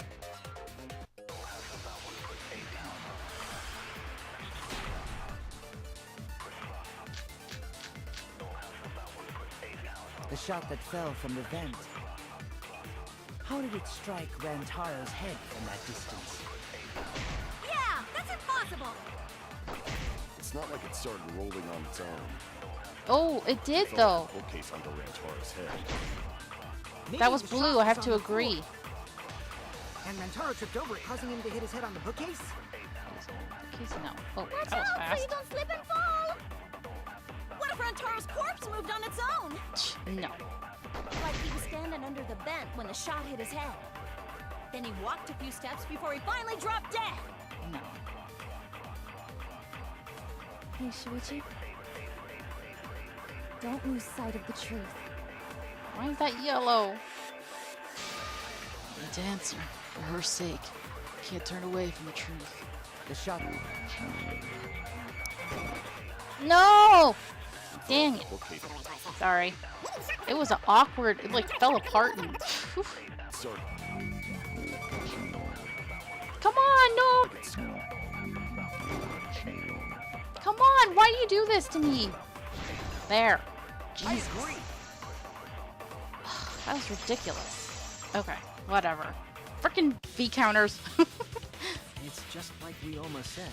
The shot that fell from the vent. How did it strike Rantaro's head from that distance? Yeah, that's impossible. It's not like it started rolling on its own. Oh, it did It fell though. off the bookcase under Rantaro's head. That was blue, I have to agree. And Rantaro tripped over it, causing him to hit his head on the bookcase? No. Oh, Watch that was out so fast. you don't slip and fall! What if Rantaro's corpse moved on its own? No. Like he was standing under the vent when the shot hit his head. Then he walked a few steps before he finally dropped dead. No. Hey, Shuichi. Don't lose sight of the truth. Why is that yellow? I need to answer. For her sake. I can't turn away from the truth. The shot. No! Dang it. Sorry. It was an awkward, it like fell apart and... Sorry. Come on, no! Come on, why do you do this to me? There. Jesus. That was ridiculous. Okay, whatever. Frickin' V counters. It's just like Ryoma said.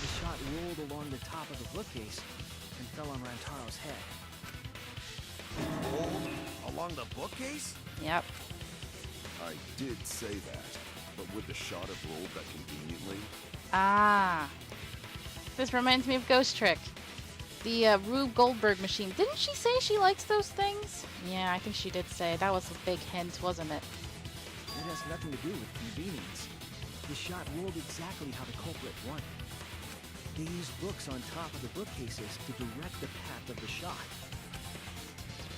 The shot shot rolled along the top of the bookcase and fell on Rantaro's head. Rolled along the bookcase? Yep. I did say that, but would the shot have rolled that conveniently? Ah. This reminds me of Ghost Trick. The Rube Goldberg machine. Didn't she say she likes those things? Yeah, I think she did say. That was a big hint, wasn't it? It has nothing to do with convenience. The shot rolled exactly how the culprit wanted. They used books on top of the bookcases to direct the path of the shot.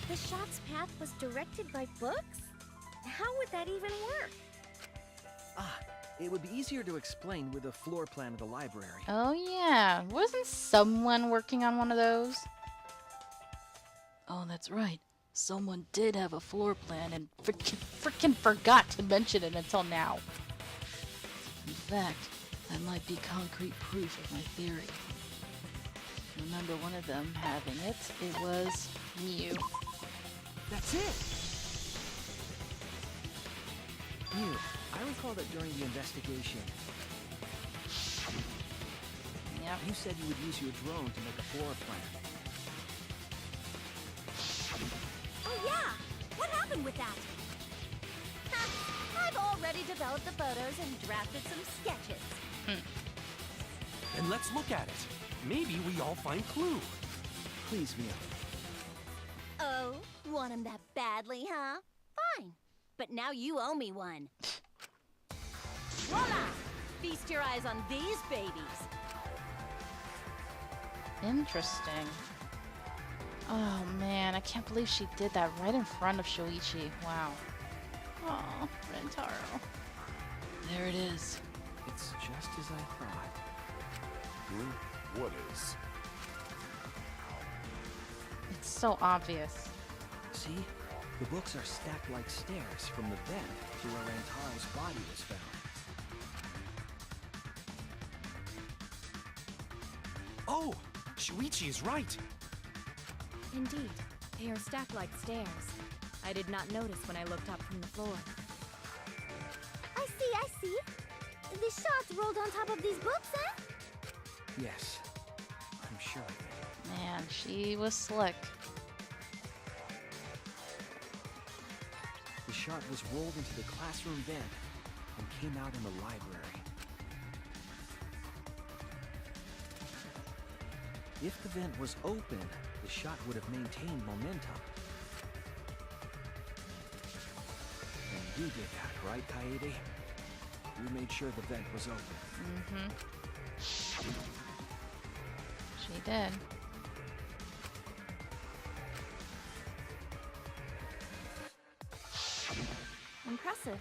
The shot's path was directed by books? How would that even work? Ah, it would be easier to explain with a floor plan of the library. Oh yeah, wasn't someone working on one of those? Oh, that's right. Someone did have a floor plan and frickin' forgot to mention it until now. In fact, that might be concrete proof of my theory. Remember one of them having it? It was Mew. That's it! Mew, I recall that during the investigation, Yep. you said you would use your drone to make a floor plan. Oh yeah! What happened with that? I've already developed the photos and drafted some sketches. Then let's look at it. Maybe we all find clue. Please, Mew. Oh, want him that badly, huh? Fine. But now you owe me one. Voila! Feast your eyes on these babies. Interesting. Oh man, I can't believe she did that right in front of Shuichi. Wow. Oh, Rantaro. There it is. It's just as I thought. What is? It's so obvious. See? The books are stacked like stairs from the vent to where Rantaro's body was found. Oh, Shuichi is right. Indeed, they are stacked like stairs. I did not notice when I looked up from the floor. I see. The shots rolled on top of these books, eh? Yes, I'm sure of it. Man, she was slick. The shot was rolled into the classroom vent and came out in the library. If the vent was open, the shot would have maintained momentum. And you did that, right, Kaede? You made sure the vent was open. She did. Impressive.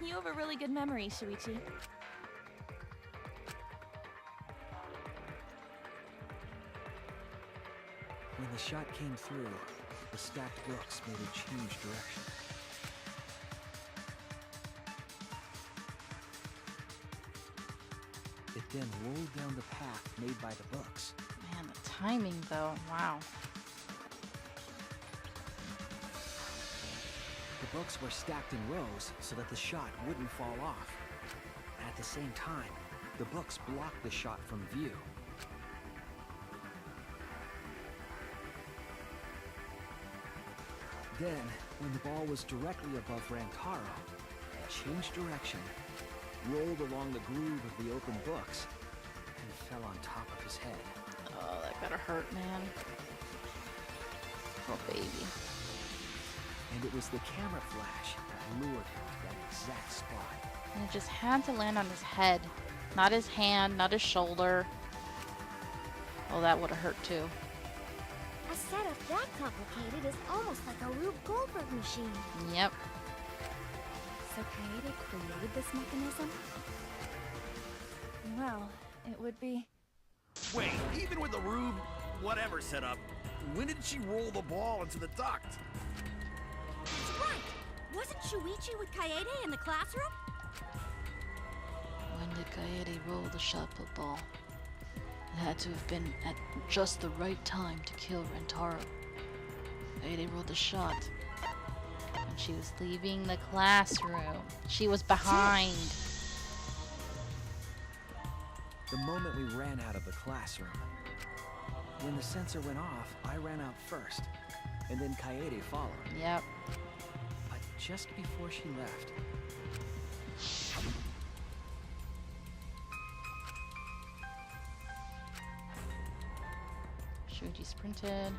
You have a really good memory, Shuichi. When the shot came through, the stacked books made it change direction. It then rolled down the path made by the books. Man, the timing though. Wow. The books were stacked in rows so that the shot wouldn't fall off. At the same time, the books blocked the shot from view. Then, when the ball was directly above Rantaro, it changed direction, rolled along the groove of the open books, and fell on top of his head. Oh, that gotta hurt, man. Oh, baby. And it was the camera flash that lured him to that exact spot. And it just had to land on his head. Not his hand, not his shoulder. Oh, that would have hurt too. A setup that complicated is almost like a Rube Goldberg machine. Yep. So Kaede created this mechanism? Well, it would be... Wait, even with the Rube whatever setup, when did she roll the ball into the duct? That's right! Wasn't Shuichi with Kaede in the classroom? When did Kaede roll the shot put ball? It had to have been at just the right time to kill Rantaro. Kaede rolled the shot. When she was leaving the classroom. She was behind. The moment we ran out of the classroom. When the sensor went off, I ran out first, and then Kaede followed. Yep. But just before she left... Shuji sprinted.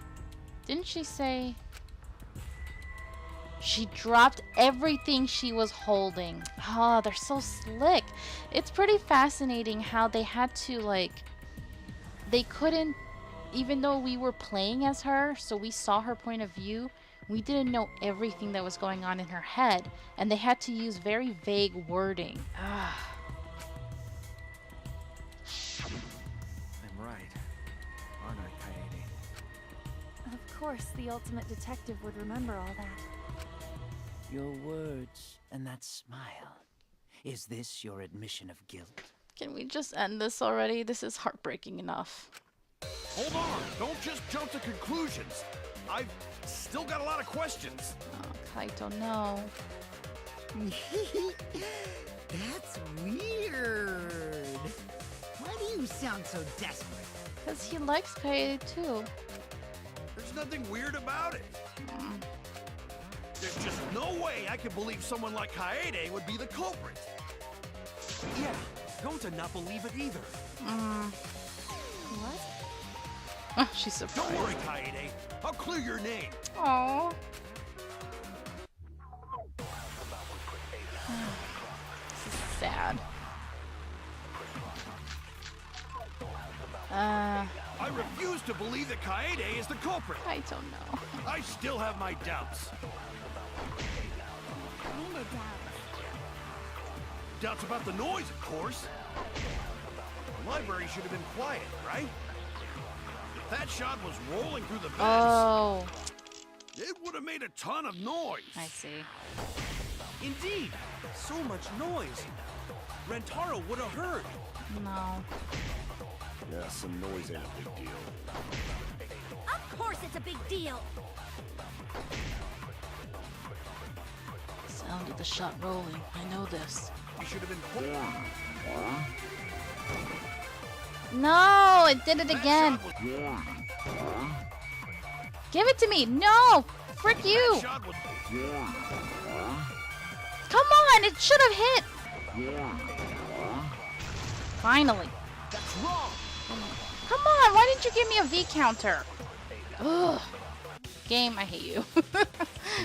Didn't she say... She dropped everything she was holding. Oh, they're so slick. It's pretty fascinating how they had to, like... They couldn't... Even though we were playing as her, so we saw her point of view, we didn't know everything that was going on in her head. And they had to use very vague wording. Ah. I'm right. Aren't I, Kaede? Of course, the ultimate detective would remember all that. Your words and that smile. Is this your admission of guilt? Can we just end this already? This is heartbreaking enough. Hold on, don't just jump to conclusions. I've still got a lot of questions. Oh, Kaito, no. That's weird. Why do you sound so desperate? Because he likes Kaede too. There's nothing weird about it. There's just no way I can believe someone like Kaede would be the culprit. Yeah, Gota not believe it either. What? Oh, she's surprised. Don't worry, Kaede. I'll clear your name. Aww. This is sad. I refuse to believe that Kaede is the culprit. I don't know. I still have my doubts. Kinda doubts. Doubts about the noise, of course. The library should have been quiet, right? If that shot was rolling through the vents, Oh, it would have made a ton of noise. I see. Indeed, so much noise. Rantaro would have heard. No. Yeah, some noise ain't a big deal. Of course it's a big deal. Sound of the shot rolling. I know this. You should have been quiet. No, it did it again. Give it to me. No, frick you. Come on, it should have hit. Finally. That's wrong. Come on, why didn't you give me a V counter? Ugh. Game, I hate you. The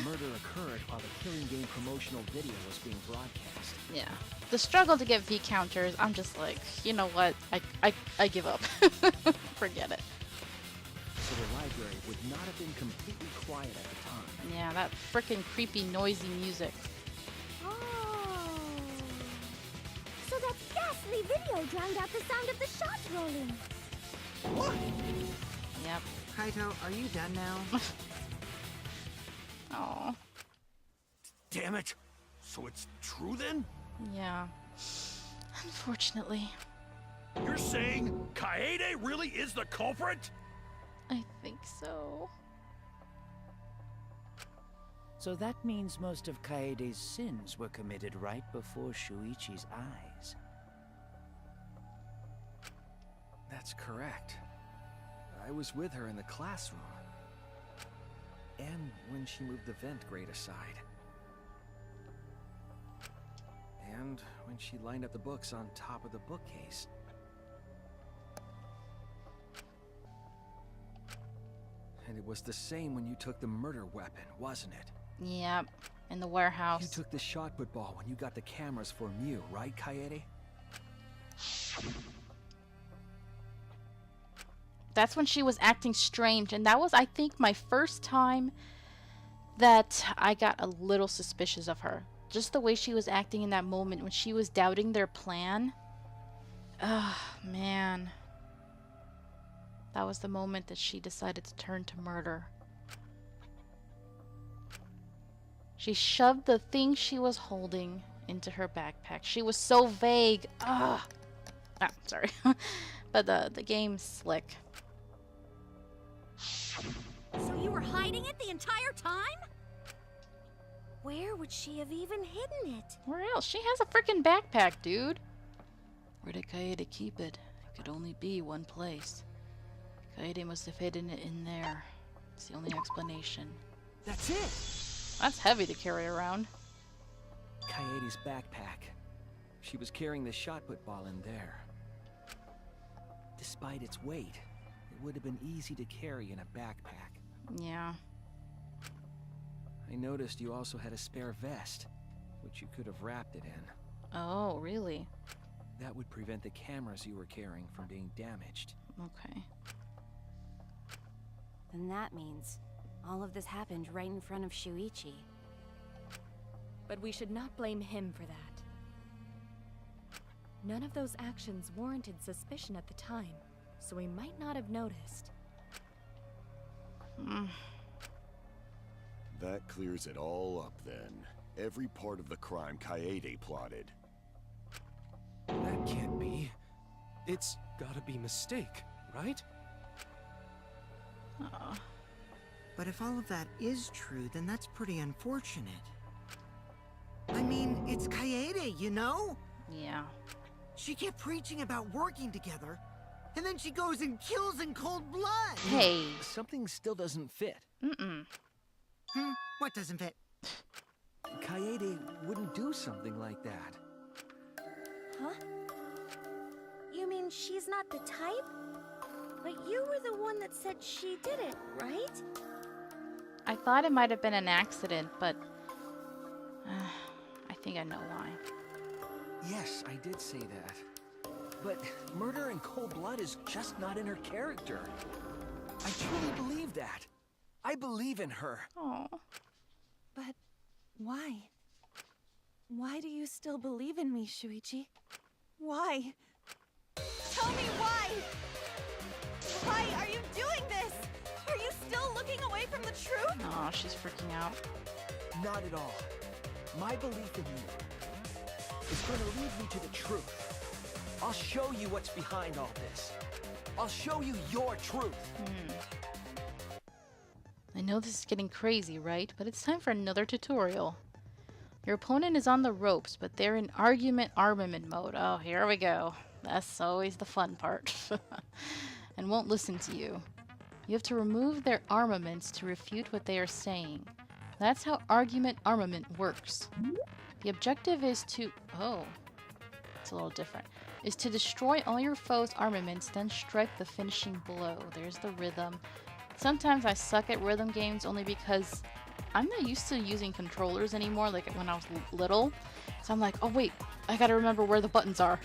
murder occurred while the Killing Game promotional video was being broadcast. Yeah. The struggle to get V counters, I'm just like, you know what? I give up. Forget it. So the library would not have been completely quiet at the time. Yeah, that frickin' creepy, noisy music. Oh. So that ghastly video drowned out the sound of the shots rolling. What? Yep. Kaito, are you done now? Oh. Damn it. So it's true then? Yeah. Unfortunately. You're saying Kaede really is the culprit? I think so. So that means most of Kaede's sins were committed right before Shuichi's eyes. That's correct. I was with her in the classroom. And when she moved the vent grate aside. And when she lined up the books on top of the bookcase. And it was the same when you took the murder weapon, wasn't it? Yep. In the You warehouse. took the shot put ball when you got the cameras for Mew, right, Kaede? That's when she was acting strange, and that was, I think, my first time that I got a little suspicious of her. Just the way she was acting in that moment when she was doubting their plan. Ugh, man. That was the moment that she decided to turn to murder. She shoved the thing she was holding into her backpack. She was so vague. Ugh. Ah, sorry. But the game's slick. So you were hiding it the entire time? Where would she have even hidden it? Where else? She has a freaking backpack, dude. Where did Kaede keep it? Could only be one place. Kaede must have hidden it in there. It's the only explanation. That's it! That's heavy to carry around. Kaede's backpack. She was carrying the shot put ball in there. Despite its weight, it would have been easy to carry in a backpack. Yeah. I noticed you also had a spare vest, which you could have wrapped it in. Oh, really? That would prevent the cameras you were carrying from being damaged. Okay. Then that means all of this happened right in front of Shuichi. But we should not blame him for that. None of those actions warranted suspicion at the time, so we might not have noticed. That clears it all up then. Every part of the crime Kaede plotted. That can't be. It's gotta be mistake, right? But if all of that is true, then that's pretty unfortunate. I mean, it's Kaede, you know? Yeah. She kept preaching about working together, and then she goes and kills in cold blood! Hey. Something still doesn't fit. What doesn't fit? Kaede wouldn't do something like that. Huh? You mean she's not the type? But you were the one that said she did it, right? I thought it might have been an accident, but I think I know why. Yes, I did say that. But murder in cold blood is just not in her character. I truly believe that. I believe in her. Oh. But why? Why do you still believe in me, Shuichi? Why? Tell me why! Why are you doing this? Are you still looking away from the truth? Oh, she's freaking out. Not at all. My belief in you is going to lead me to the truth. I'll show you what's behind all this. I'll show you your truth. I know this is getting crazy, right? But it's time for another tutorial. Your opponent is on the ropes, but they're in argument armament mode. Oh, here we go. That's always the fun part. And won't listen to you. You have to remove their armaments to refute what they are saying. That's how argument armament works. The objective is to... Oh, it's a little different. Is to destroy all your foe's armaments, then strike the finishing blow. There's the rhythm. Sometimes I suck at rhythm games only because I'm not used to using controllers anymore, like when I was little. So I'm like, oh wait, I gotta remember where the buttons are.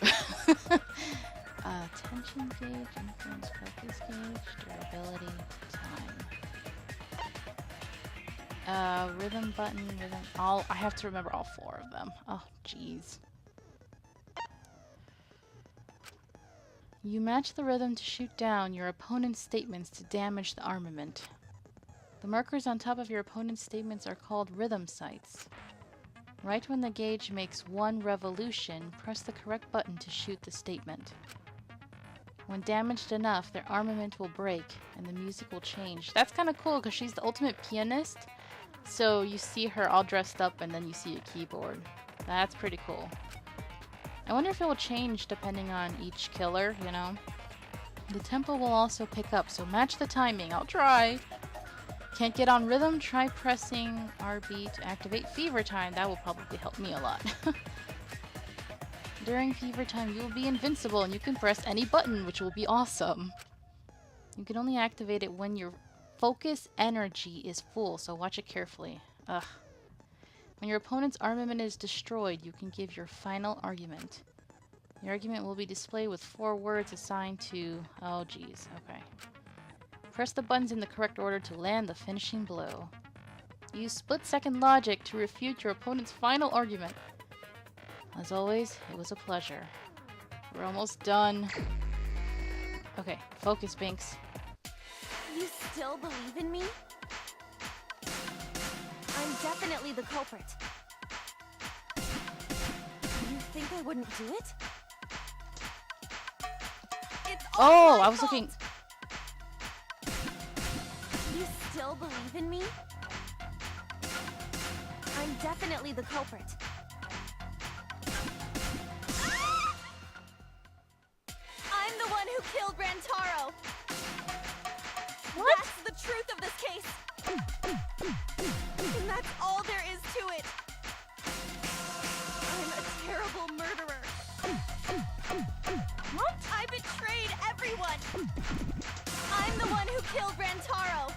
Tension gauge, influence, focus gauge, durability, time. Rhythm button, rhythm, I have to remember all 4 of them. Oh, jeez. You match the rhythm to shoot down your opponent's statements to damage the armament. The markers on top of your opponent's statements are called rhythm sights. Right when the gauge makes 1 revolution, press the correct button to shoot the statement. When damaged enough, their armament will break and the music will change. That's kind of cool because she's the ultimate pianist. So you see her all dressed up and then you see a keyboard. That's pretty cool. I wonder if it will change depending on each killer, you know? The tempo will also pick up, so match the timing. I'll try. Can't get on rhythm? Try pressing RB to activate fever time. That will probably help me a lot. During fever time, you will be invincible and you can press any button, which will be awesome. You can only activate it when your focus energy is full, so watch it carefully. Ugh. When your opponent's armament is destroyed, you can give your final argument. The argument will be displayed with 4 words assigned to... Oh, geez. Okay. Press the buttons in the correct order to land the finishing blow. Use split-second logic to refute your opponent's final argument. As always, it was a pleasure. We're almost done. Okay, focus, Binks. You still believe in me? I'm definitely the culprit. You think I wouldn't do it? It's all my I was fault. looking... You still believe in me? I'm definitely the culprit. I'm the one killed Rantaro. What? That's the truth of this case. And that's all there is to it. I'm a terrible murderer. What? I betrayed everyone. I'm the one who killed Rantaro.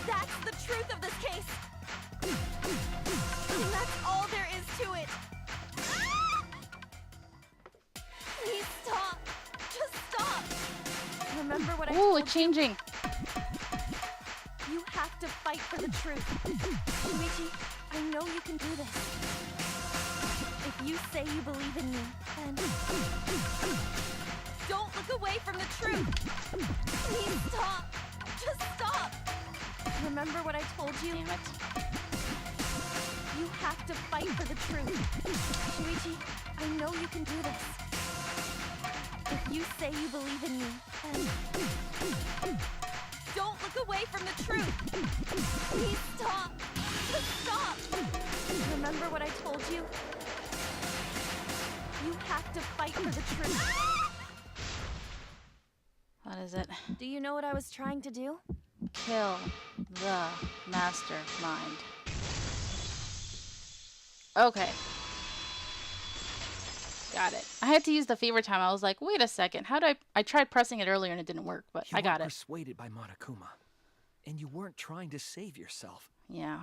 That's the truth of this case. And that's all there is to it. Please stop. Just stop. Remember what I told Ooh, you? it's changing. You have to fight for the truth. Luigi, I know you can do this. If you say you believe in me, then don't look away from the truth. Please stop. Just stop. Remember what I told you? Damn it. You have to fight for the truth. Luigi, I know you can do this. If you say you believe in me, then don't look away from the truth. Please stop. Just stop. Remember what I told you? You have to fight for the truth. What is it? Do you know what I was trying to do? Kill the mastermind. Okay. Got it. I had to use the favor time. I was like, wait a second. How do I tried pressing it earlier and it didn't work, but You I got were it. persuaded by Monokuma, and you weren't trying to save yourself. Yeah.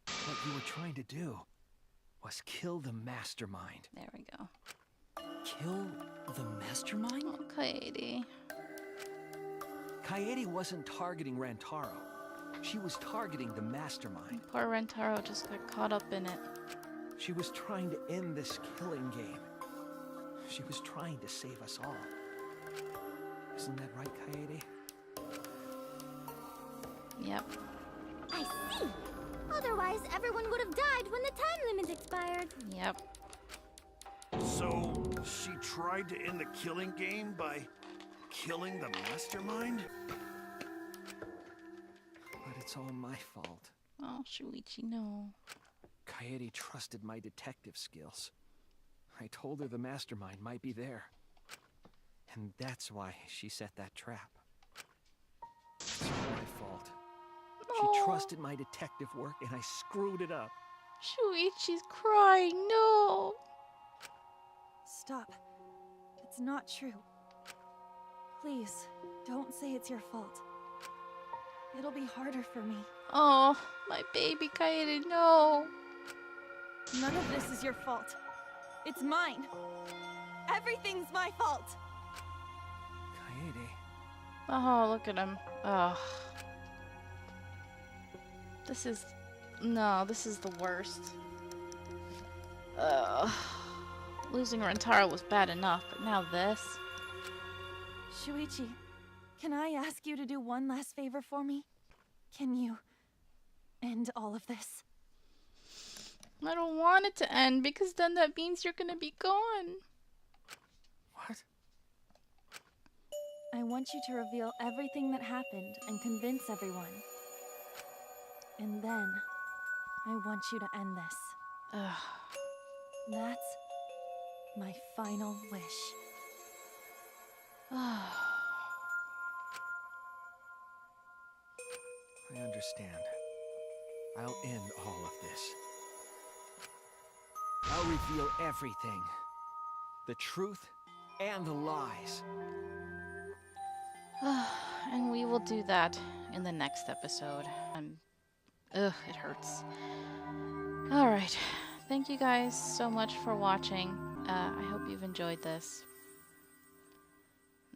What you were trying to do was kill the mastermind. There we go. Kill the mastermind? Oh, Kaede. Kaede wasn't targeting Rantaro. She was targeting the mastermind. Poor Rantaro just got caught up in it. She was trying to end this killing game. She was trying to save us all. Isn't that right, Kaede? Yep. I see. Otherwise, everyone would have died when the time limit expired. Yep. So, she tried to end the killing game by killing the mastermind? But it's all my fault. Oh, Shuichi, no. Kaede trusted my detective skills. I told her the mastermind might be there. And that's why she set that trap. It's all my fault. She trusted my detective work and I screwed it up. Shuichi's crying. No. Stop. It's not true. Please, don't say it's your fault. It'll be harder for me. Oh, my baby Kaede, no. None of this is your fault. It's mine. Everything's my fault. Kaede. Oh, look at him. Oh. This is... No, this is the worst. Losing Rantaro was bad enough, but now this. Shuichi, can I ask you to do one last favor for me? Can you end all of this? I don't want it to end because then that means you're gonna be gone. What? I want you to reveal everything that happened and convince everyone. And then, I want you to end this. Ugh. That's my final wish. I understand. I'll end all of this. I'll reveal everything. The truth and the lies. And we will do that in the next episode. Ugh, it hurts. Alright. Thank you guys so much for watching. I hope you've enjoyed this.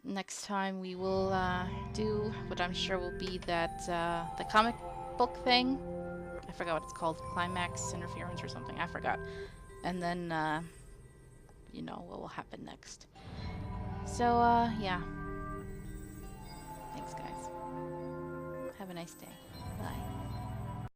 Next time we will do what I'm sure will be that the comic book thing. I forgot what it's called. Climax interference or something. I forgot. And then, you know, what will happen next. So, yeah. Thanks, guys. Have a nice day. Bye.